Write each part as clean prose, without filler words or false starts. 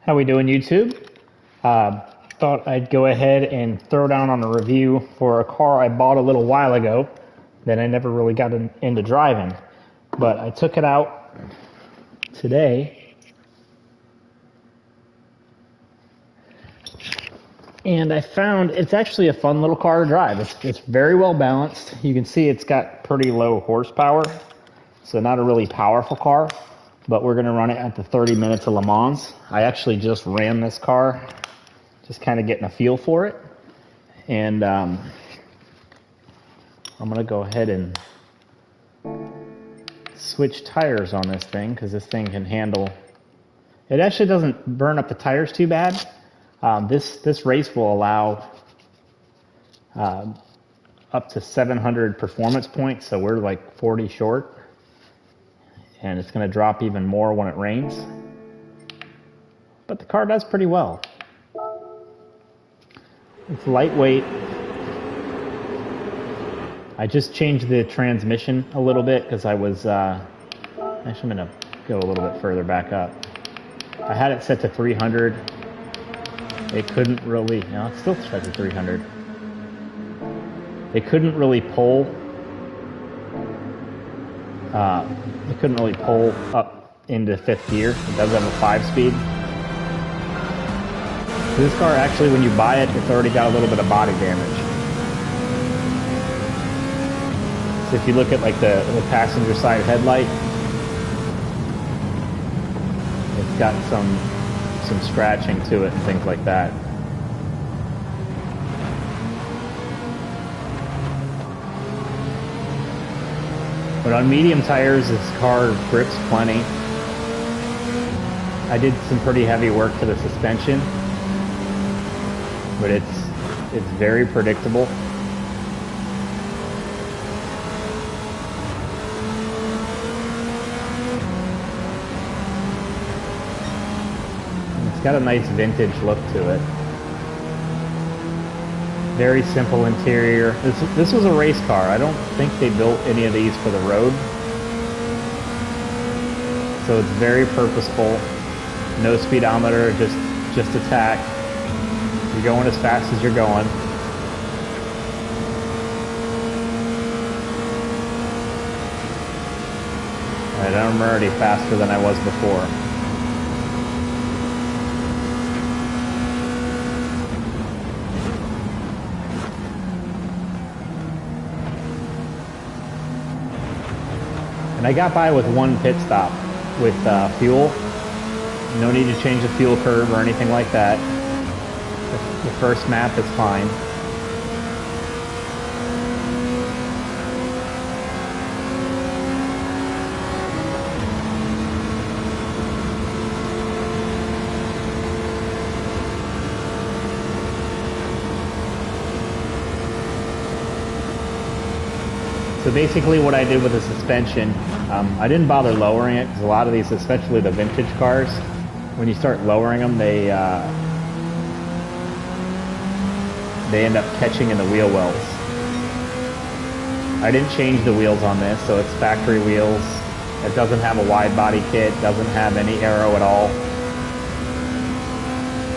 How we doing, YouTube? Thought I'd go ahead and throw down on a review for a car I bought a little while ago that I never really got into driving. But I took it out today, and I found it's actually a fun little car to drive. It's very well balanced. You can see it's got pretty low horsepower, so not a really powerful car. But we're going to run it at the 30 minutes of Le Mans. I actually just ran this car, just kind of getting a feel for it. And I'm going to go ahead and switch tires on this thing because this thing can handle. It actually doesn't burn up the tires too bad. This race will allow up to 700 performance points, so we're like 40 short. And it's going to drop even more when it rains. But the car does pretty well. It's lightweight. I just changed the transmission a little bit because I was, actually I'm going to go a little bit further back up. I had it set to 300. It couldn't really, no, it's still set to 300. It couldn't really pull. It couldn't really pull up into fifth gear. It does have a 5-speed. This car actually, when you buy it, it's already got a little bit of body damage. So if you look at like the passenger side headlight, it's got some scratching to it and things like that. But on medium tires, this car grips plenty. I did some pretty heavy work to the suspension, but it's very predictable. And it's got a nice vintage look to it. Very simple interior. This was a race car. I don't think they built any of these for the road. So it's very purposeful. No speedometer, just attack. You're going as fast as you're going. Alright, I'm already faster than I was before. And I got by with one pit stop with fuel. No need to change the fuel curve or anything like that. The first map is fine. So basically what I did with the suspension, I didn't bother lowering it because a lot of these, especially the vintage cars, when you start lowering them, they end up catching in the wheel wells. I didn't change the wheels on this, so it's factory wheels. It doesn't have a wide body kit, doesn't have any aero at all.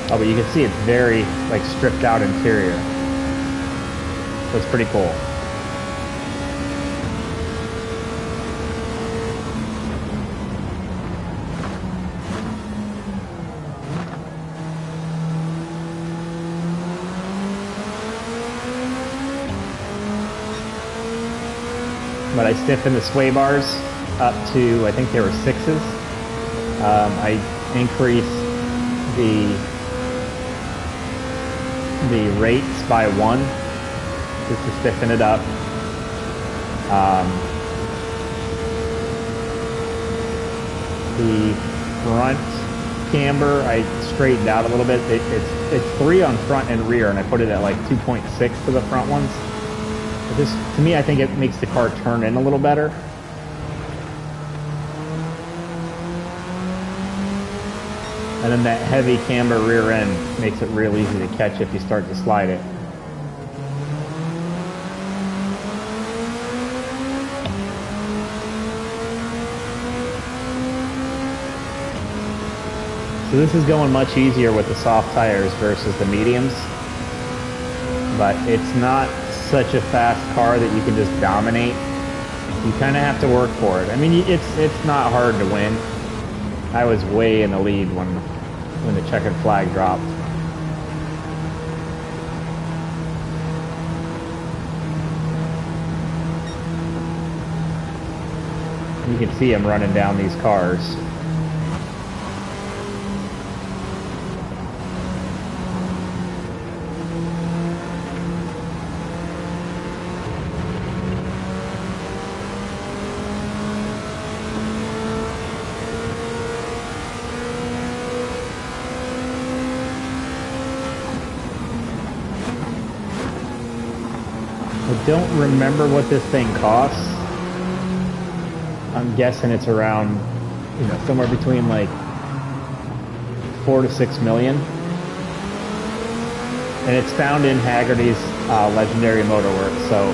Oh, but you can see it's very like stripped out interior. So it's pretty cool. But I stiffened the sway bars up to, I think they were 6s. I increased the rates by 1 just to stiffen it up. The front camber I straightened out a little bit. It's 3 on front and rear, and I put it at like 2.6 for the front ones. This, to me, I think it makes the car turn in a little better. And then that heavy camber rear end makes it real easy to catch if you start to slide it. So this is going much easier with the soft tires versus the mediums, but it's not such a fast car that you can just dominate. You kind of have to work for it. I mean, it's not hard to win. I was way in the lead when the checkered flag dropped. You can see him running down these cars. I don't remember what this thing costs. I'm guessing it's around, you know, somewhere between like 4 to 6 million. And it's found in Haggerty's Legendary Motorworks. So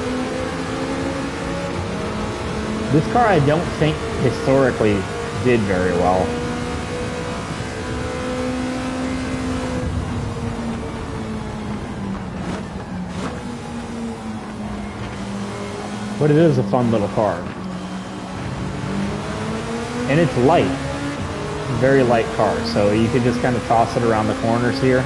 this car I don't think historically did very well. But it is a fun little car. And it's light, very light car, so you can just kind of toss it around the corners here.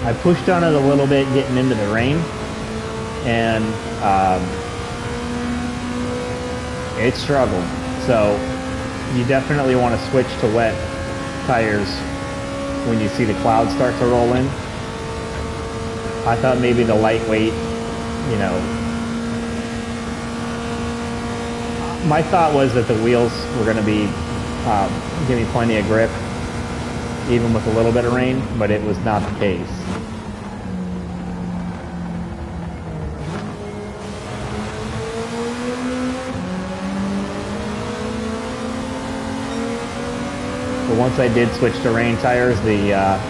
I pushed on it a little bit getting into the rain, and it struggled. So you definitely want to switch to wet tires when you see the clouds start to roll in. I thought maybe the lightweight, you know, my thought was that the wheels were going to be give me plenty of grip even with a little bit of rain, but it was not the case. But once I did switch to rain tires, I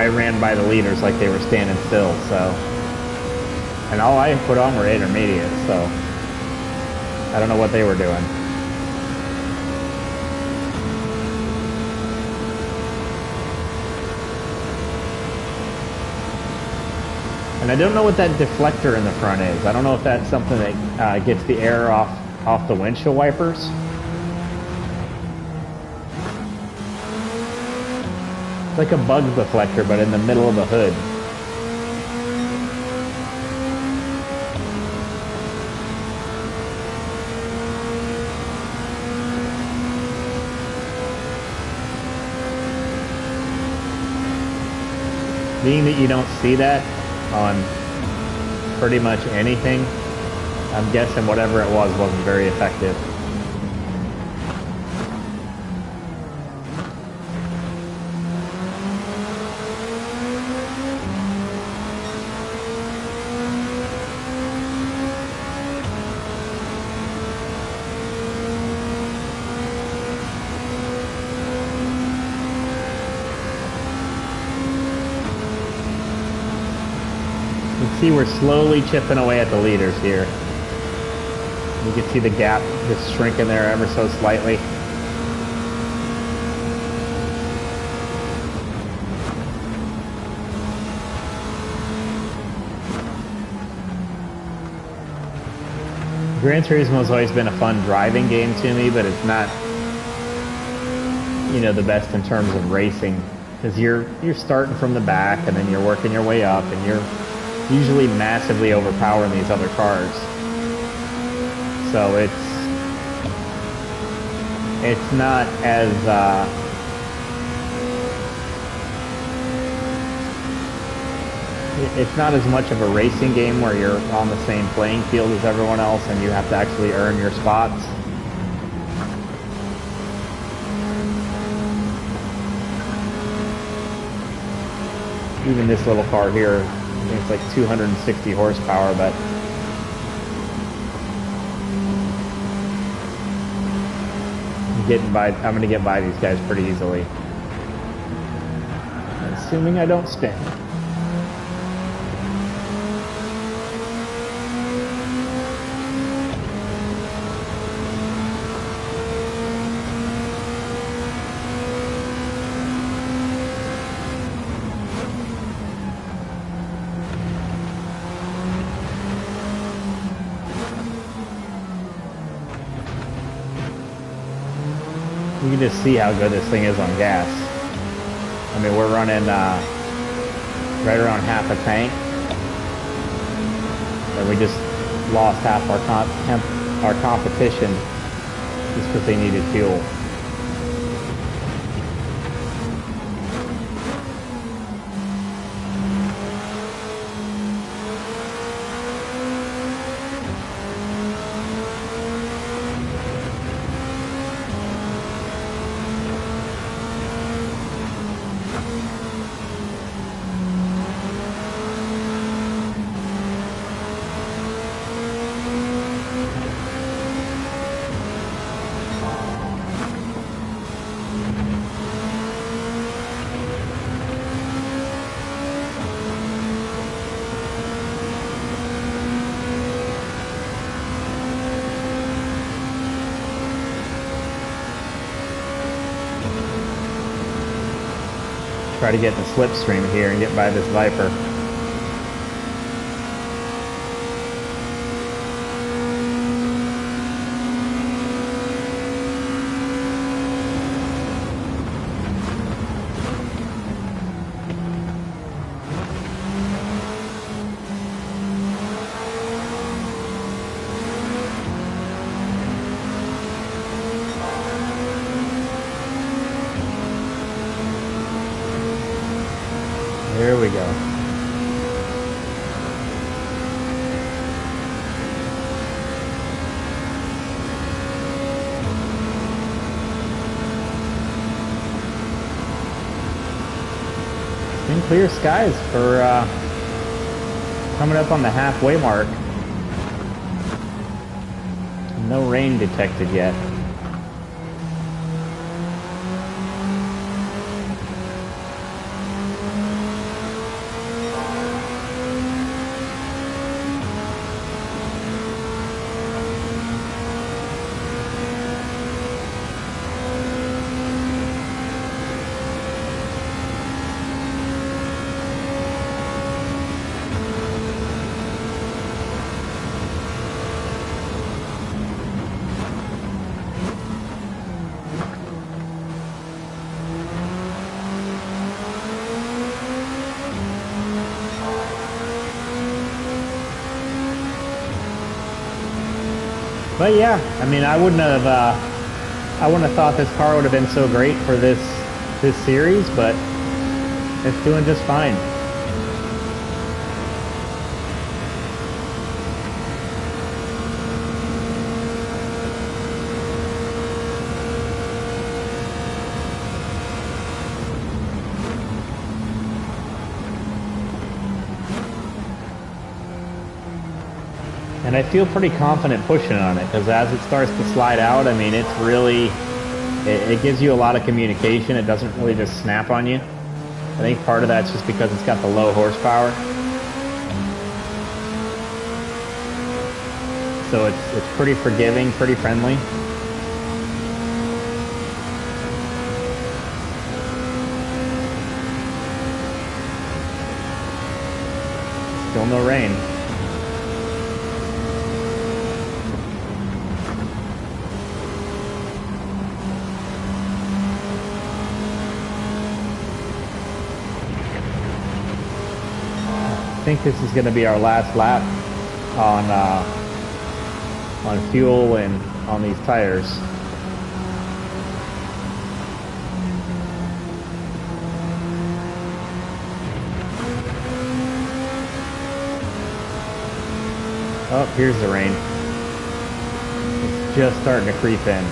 ran by the leaders like they were standing still. So, and all I put on were intermediate. So I don't know what they were doing. And I don't know what that deflector in the front is. I don't know if that's something that gets the air off the windshield wipers. It's like a bug deflector, but in the middle of the hood. Being that you don't see that on pretty much anything, I'm guessing whatever it was wasn't very effective. See, we're slowly chipping away at the leaders here. You can see the gap just shrinking there ever so slightly. Gran Turismo has always been a fun driving game to me, but it's not, you know, the best in terms of racing, because you're starting from the back and then you're working your way up, and you're usually massively overpowering these other cars. So it's not as it's not as much of a racing game where you're on the same playing field as everyone else and you have to actually earn your spots. Even this little car here, I think it's like 260 horsepower, but I'm gonna get by these guys pretty easily. Assuming I don't spin. You can just see how good this thing is on gas. I mean, we're running right around half a tank, and we just lost half our competition just because they needed fuel. Try to get in the slipstream here and get by this Viper. There we go. It's been clear skies for coming up on the halfway mark. No rain detected yet. But yeah, I mean, I wouldn't have thought this car would have been so great for this series, but it's doing just fine. And I feel pretty confident pushing on it, because as it starts to slide out, I mean, it's really, it gives you a lot of communication. It doesn't really just snap on you. I think part of that's just because it's got the low horsepower. So it's pretty forgiving, pretty friendly. Still no rain. I think this is going to be our last lap on fuel and on these tires. Oh, here's the rain. It's just starting to creep in.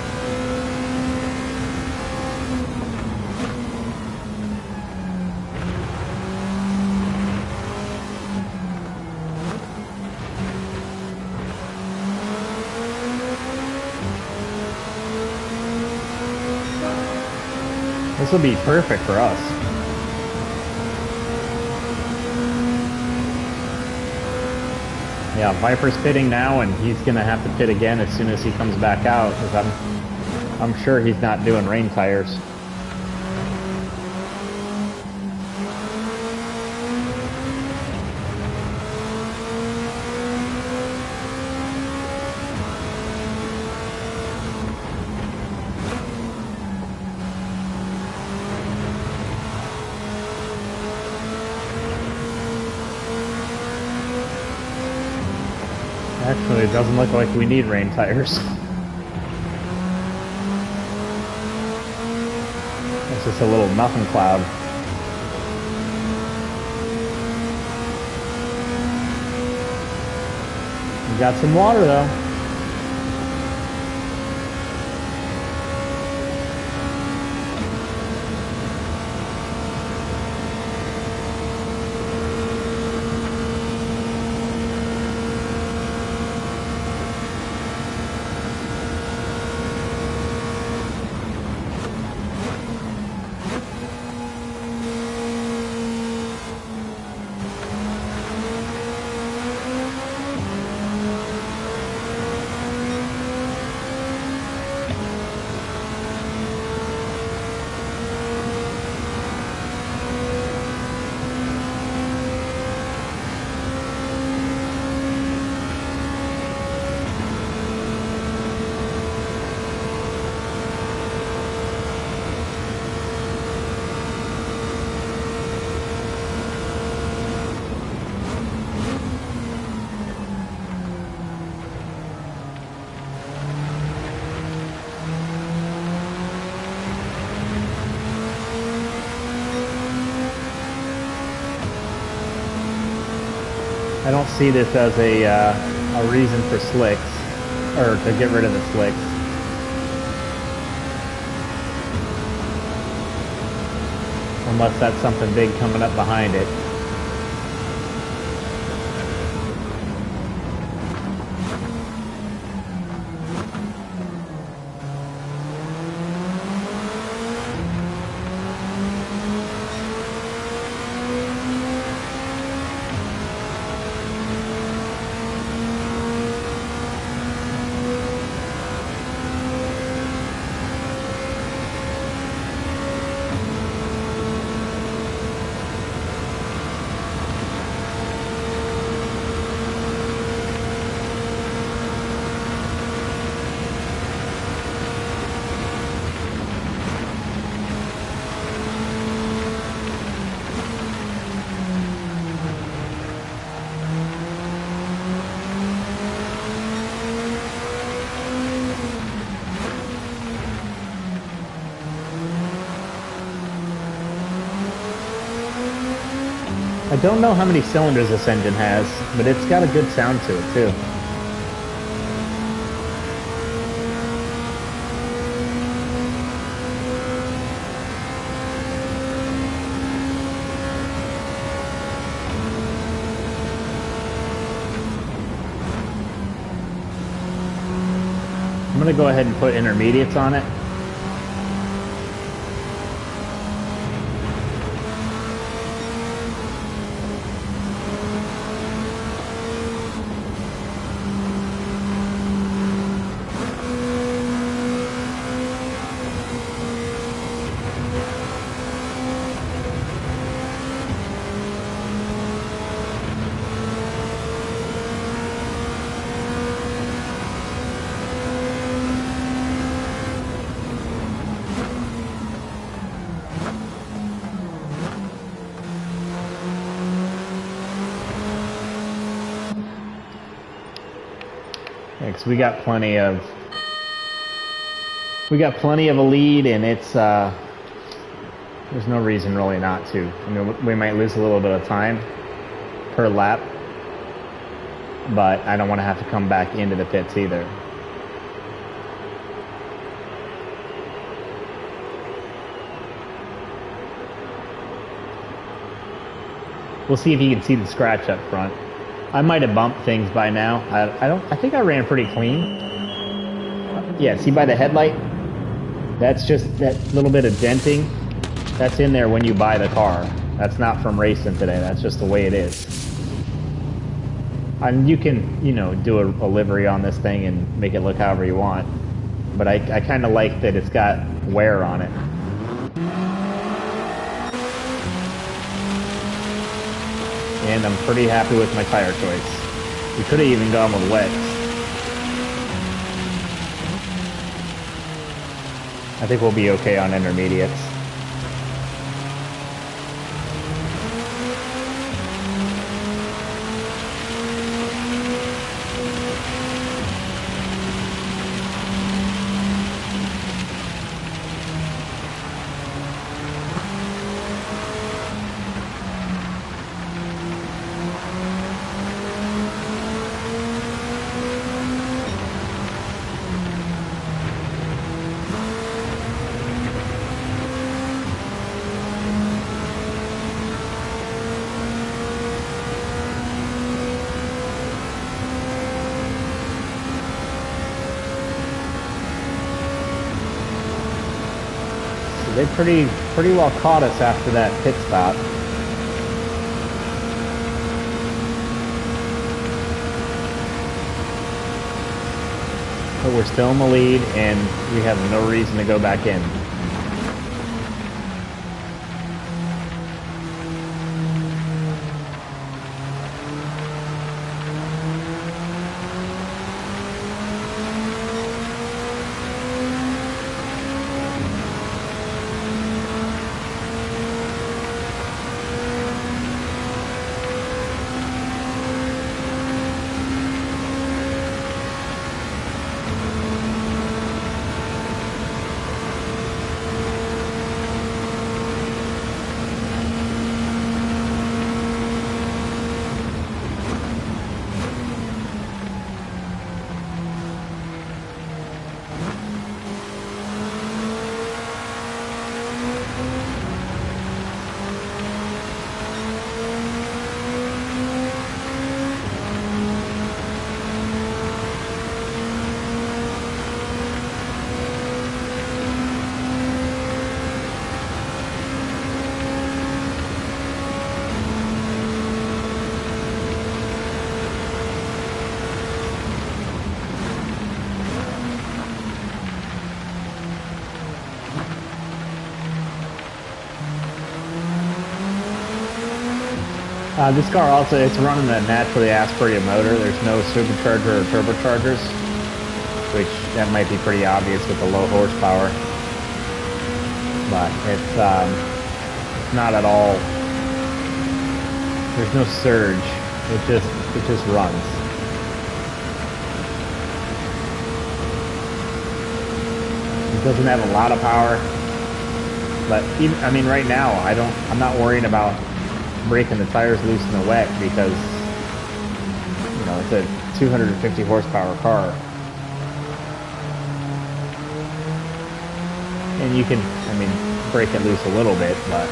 This will be perfect for us. Yeah, Viper's pitting now, and he's gonna have to pit again as soon as he comes back out, because I'm sure he's not doing rain tires. Actually, it doesn't look like we need rain tires. It's just a little nothing cloud. We got some water though. I don't see this as a reason for slicks, or to get rid of the slicks. Unless that's something big coming up behind it. I don't know how many cylinders this engine has, but it's got a good sound to it too. I'm going to go ahead and put intermediates on it. Because we got plenty of a lead, and it's there's no reason really not to. I mean, we might lose a little bit of time per lap, but I don't want to have to come back into the pits either. We'll see if you can see the scratch up front. I might have bumped things by now. I think I ran pretty clean. Yeah, see by the headlight? That's just that little bit of denting. That's in there when you buy the car. That's not from racing today. That's just the way it is. And you can, you know, do a livery on this thing and make it look however you want. But I kind of like that it's got wear on it. And I'm pretty happy with my tire choice. We could have even gone with wets. I think we'll be okay on intermediates. They pretty well caught us after that pit stop. But we're still in the lead, and we have no reason to go back in. This car also, it's running a naturally aspirated motor. There's no supercharger or turbochargers, which that might be pretty obvious with the low horsepower. But it's not at all, there's no surge. It just runs. It doesn't have a lot of power, but even, I mean, right now, I'm not worrying about breaking the tires loose in the wet because, you know, it's a 250 horsepower car. And you can, I mean, break it loose a little bit, but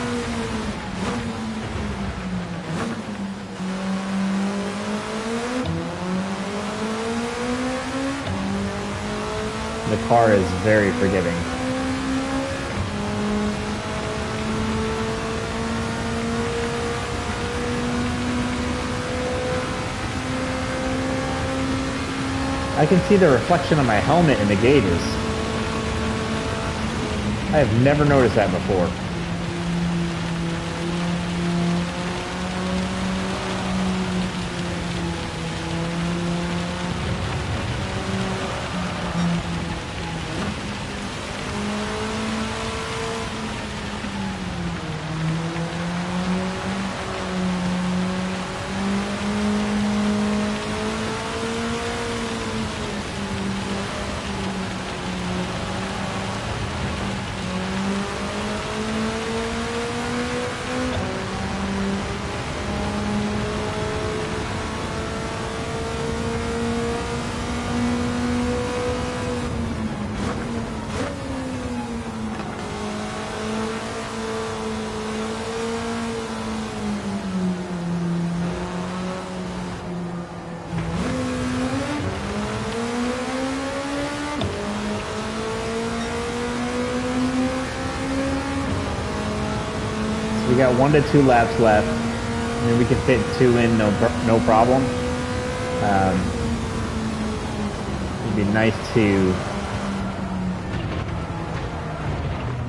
the car is very forgiving. I can see the reflection of my helmet in the gauges. I have never noticed that before. We got 1 to 2 laps left. I mean, we can fit 2 in, no problem. It'd be nice to...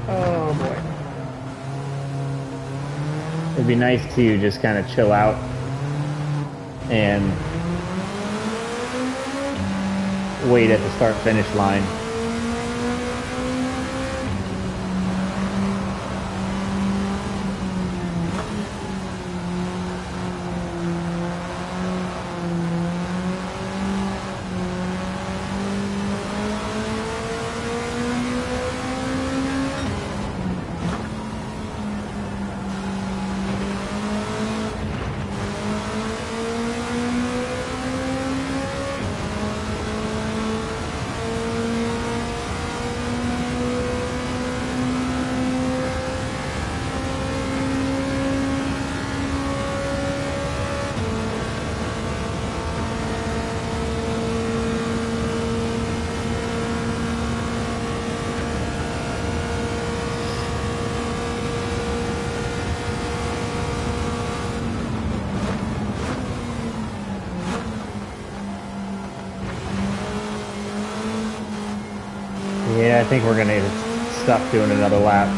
Oh boy. It'd be nice to just kind of chill out and wait at the start-finish line. Yeah, I think we're gonna get stuck doing another lap.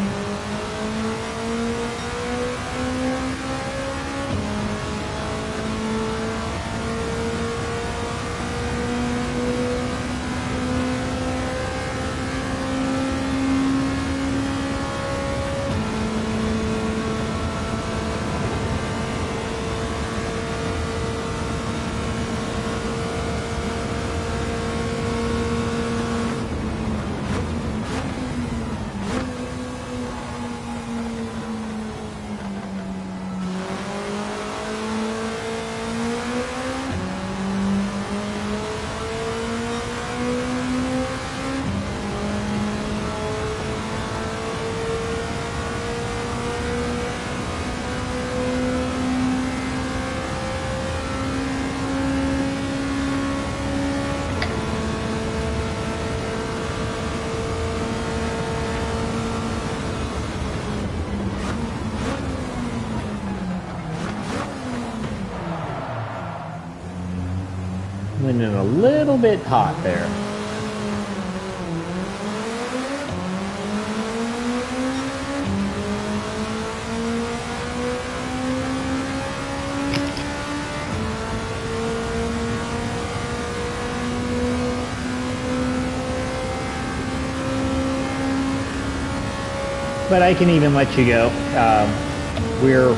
Went in a little bit hot there. But I can even let you go. We're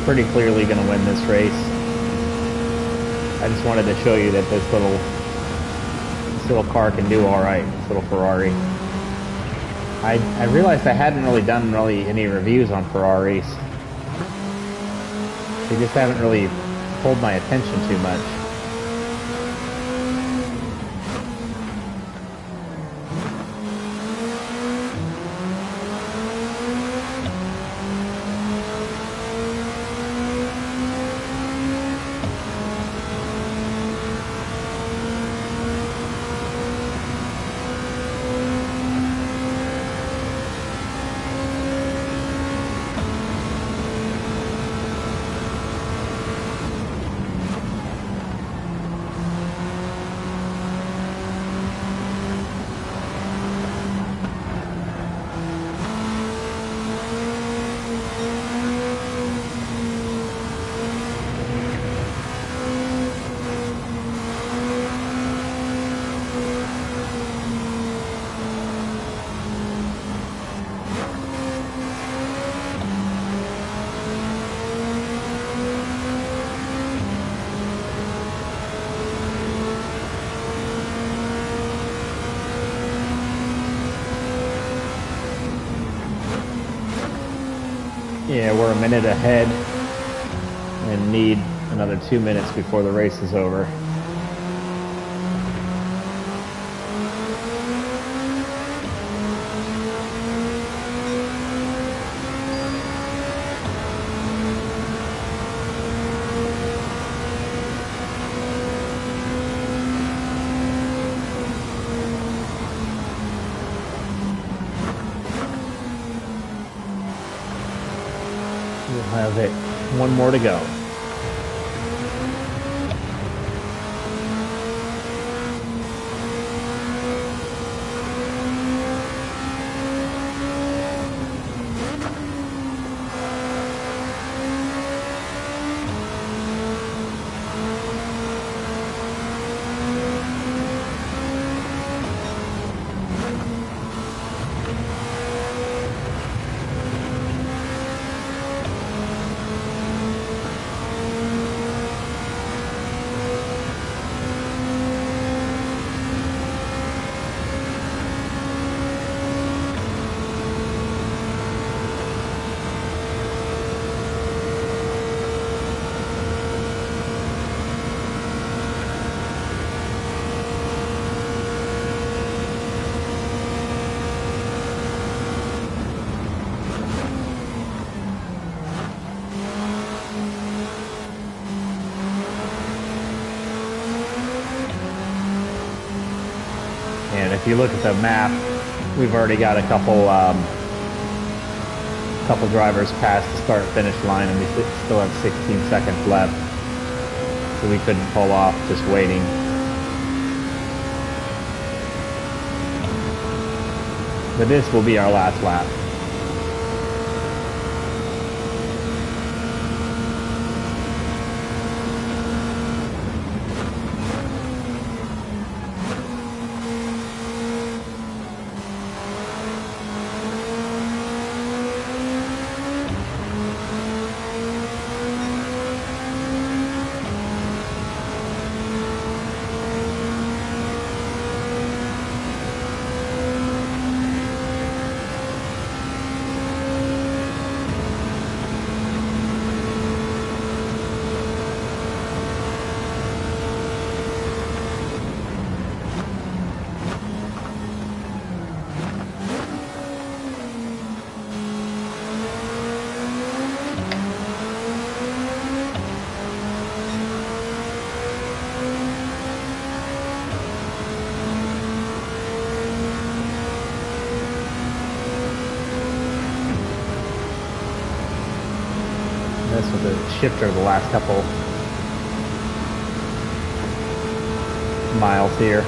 pretty clearly going to win this race. I just wanted to show you that this little car can do all right. This little Ferrari. I realized I hadn't really done any reviews on Ferraris. They just haven't really pulled my attention too much. Yeah, we're a minute ahead and need another 2 minutes before the race is over. have it. One more to go. And if you look at the map, we've already got a couple drivers past the start-finish line, and we still have 16 seconds left. So we couldn't pull off just waiting. But this will be our last lap. This with the shifter the last couple miles here.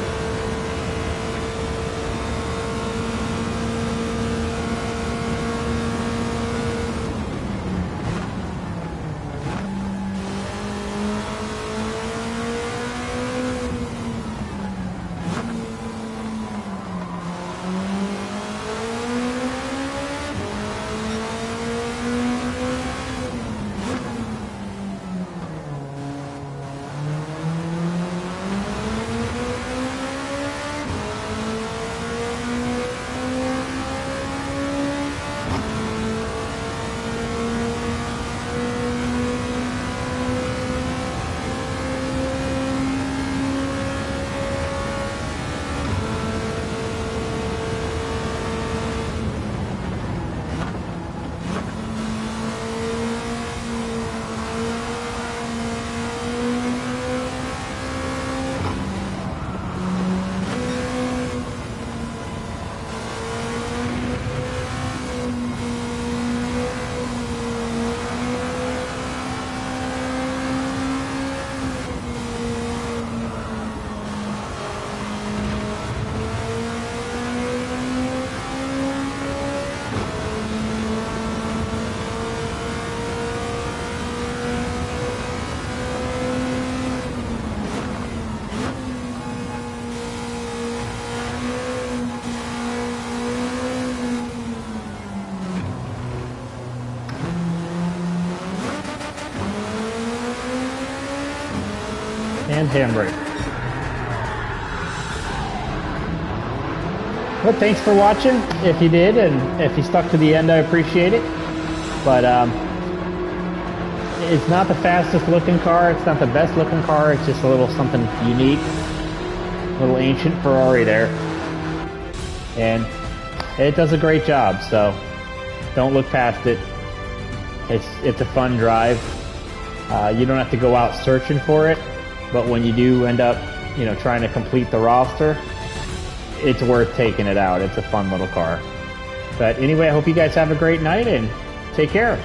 And handbrake. Well, thanks for watching. If you did, and if you stuck to the end, I appreciate it. But it's not the fastest looking car. It's not the best looking car. It's just a little something unique. A little ancient Ferrari there. And it does a great job, so don't look past it. It's a fun drive. You don't have to go out searching for it, but when you do end up, trying to complete the roster, it's worth taking it out. It's a fun little car. But anyway, I hope you guys have a great night and take care.